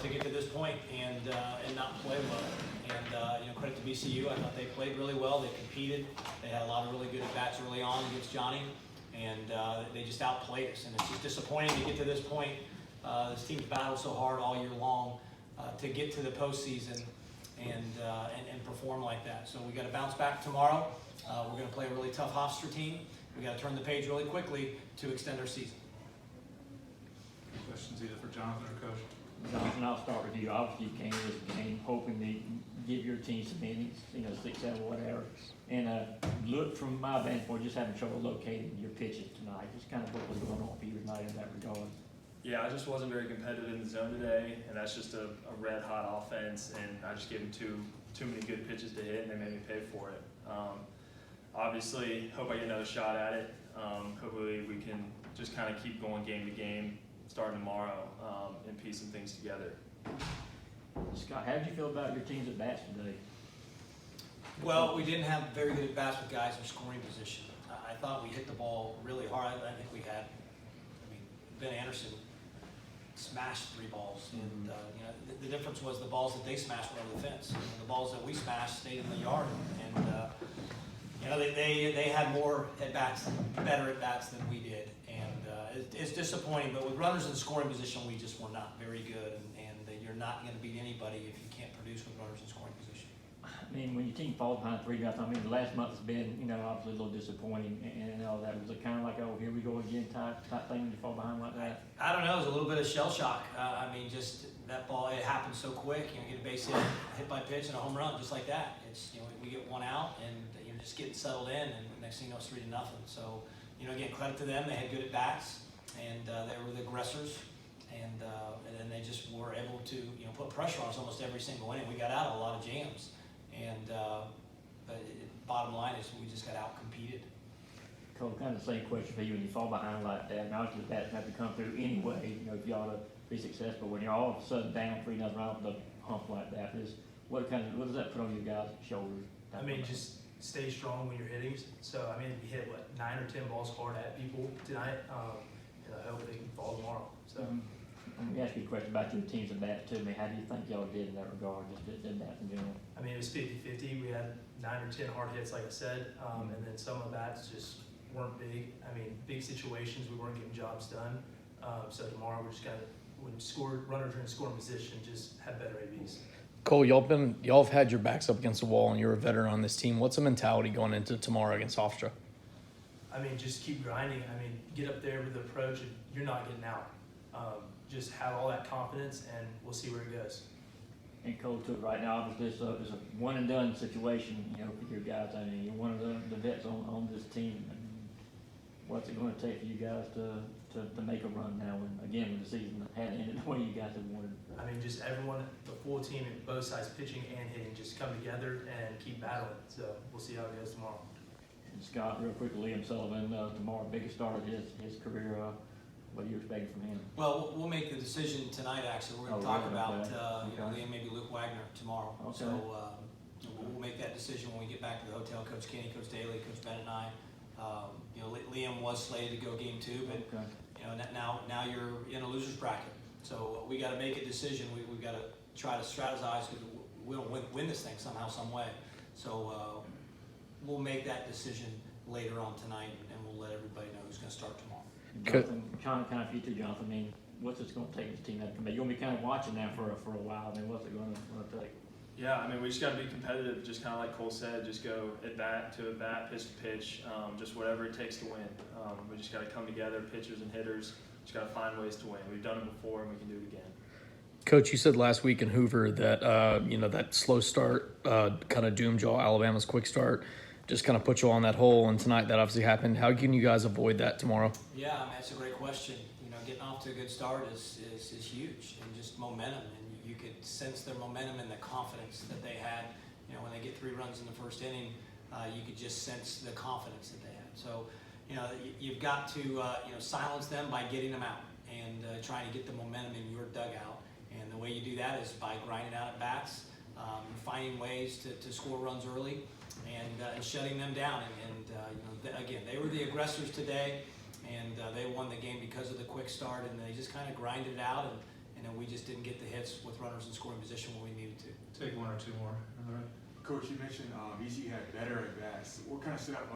to get to this point and not play well. And credit to VCU. I thought they played really well. They competed. They had a lot of really good at bats early on against Johnny, and they just outplayed us. And it's just disappointing to get to this point. This team's battled so hard all year long to get to the postseason and perform like that. So we got to bounce back tomorrow. We're going to play a really tough Hofstra team. We got to turn the page really quickly to extend our season. Questions either for Johnathan or Coach? Johnathan, I'll start with you. Obviously, you came to this game hoping to give your team some innings, 6, 7, whatever. And look, from my vantage point, just having trouble locating your pitches tonight. Just kind of what was going on for you tonight in that regard. Yeah, I just wasn't very competitive in the zone today, and that's just a red-hot offense, and I just gave them too many good pitches to hit, and they made me pay for it. Obviously, hope I get another shot at it. Hopefully we can just kind of keep going game to game, starting tomorrow, and piecing things together. Scott, how did you feel about your teams at bats today? Well, we didn't have very good at bats with guys in scoring position. I thought we hit the ball really hard. I think we had, Ben Anderson smashed 3 balls, and the difference was the balls that they smashed were over the fence. The balls that we smashed stayed in the yard, and they had more at bats, better at bats than we did, and it's disappointing. But with runners in scoring position, we just were not very good, and you're not going to beat anybody if you can't produce with runners in scoring position. I mean, when your team falls behind 3-0, the last month has been, obviously a little disappointing and all that. Was it kind of like, oh, here we go again type thing when you fall behind like that? I don't know. It was a little bit of shell shock. Just that ball, it happened so quick. You get a base hit by pitch and a home run just like that. It's we get one out and you're just getting settled in, and the next thing you know, it's 3-0. So again, credit to them. They had good at bats, and they were the aggressors, and then they just were able to put pressure on us almost every single inning. We got out of a lot of jams. But bottom line is we just got out-competed. Cole, kind of the same question for you when you fall behind like that. And obviously the bats have to come through anyway, if you ought to be successful. When you're all of a sudden down 3-0 off the hump like that, what does that put on your guys' shoulders? Just stay strong when you're hitting. So, we hit, 9 or 10 balls hard at people tonight, and I hope they can fall tomorrow. So. Let me ask you a question about your teams at bats too. How do you think y'all did in that regard, just at bats in general? It was 50-50. We had 9 or 10 hard hits, like I said, and then some of the bats just weren't big. Big situations, we weren't getting jobs done. So tomorrow we're just when runners are in scoring position, just have better ABs. Cole, y'all have had your backs up against the wall, and you're a veteran on this team. What's the mentality going into tomorrow against Hofstra? Just keep grinding. Get up there with the approach of you're not getting out. Just have all that confidence, and we'll see where it goes. And Cole, too, right now, obviously it's a one-and-done situation, for your guys. You're one of the vets on this team. What's it going to take for you guys to make a run now? And again, when the season hadn't ended the way you guys have wanted. Just everyone, the full team at both sides, pitching and hitting, just come together and keep battling. So we'll see how it goes tomorrow. And Scott, real quickly, Liam Sullivan, tomorrow, biggest start of his career. What are you expecting from him? Well, we'll make the decision tonight. Actually, we're going to talk about Liam, maybe Luke Wagner tomorrow. Okay. So we'll make that decision when we get back to the hotel. Coach Kenny, Coach Daly, Coach Bennett, and I. Liam was slated to go game 2, but now you're in a loser's bracket. So we got to make a decision. We've got to try to strategize because we'll win this thing somehow, some way. So we'll make that decision later on tonight, and we'll let everybody know who's going to start tomorrow. Johnathan, kind of for you too, Johnathan. What's this going to take this team to come back? You're going to be kind of watching now for a while. What's it going to take? Yeah, we just got to be competitive, just kind of like Cole said, just go at bat to at bat, pitch to pitch, just whatever it takes to win. We just got to come together, pitchers and hitters, just got to find ways to win. We've done it before and we can do it again. Coach, you said last week in Hoover that, that slow start kind of doomed y'all. Alabama's quick start just kind of put you on that hole, and tonight that obviously happened. How can you guys avoid that tomorrow? Yeah, that's a great question. Getting off to a good start is huge, and just momentum, and you could sense their momentum and the confidence that they had. When they get 3 runs in the first inning, you could just sense the confidence that they had. So, you've got to silence them by getting them out and trying to get the momentum in your dugout. And the way you do that is by grinding out at bats, finding ways to score runs early, and shutting them down. Again, they were the aggressors today, and they won the game because of the quick start, and they just kind of grinded it out and then we just didn't get the hits with runners in scoring position when we needed to. Take one or two more. All right. Coach, you mentioned VCU had better at bats. What kind of stood out